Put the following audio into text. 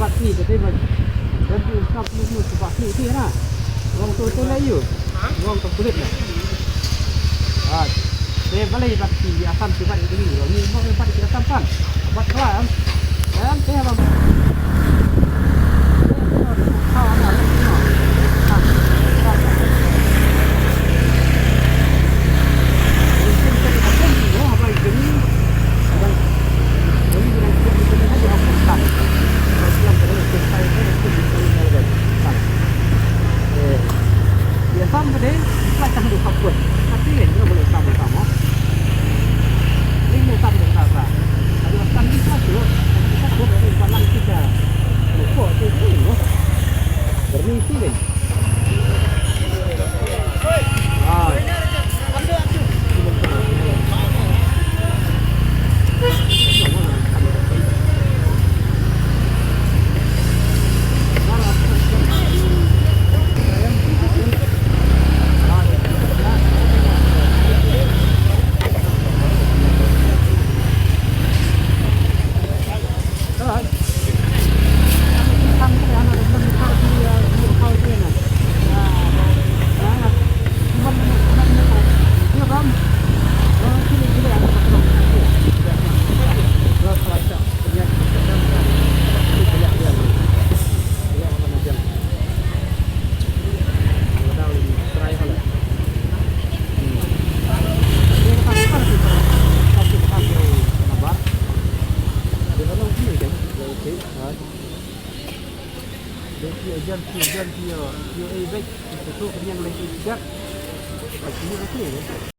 pasti kita mah dan usap nu pasti itu na wong tu layu wong kulit lah saya balik pasti asam sifat itu ni mau sifat kita sampan buat kelam dan saya bang dia ai baik itu kenyang lagi juga. Ini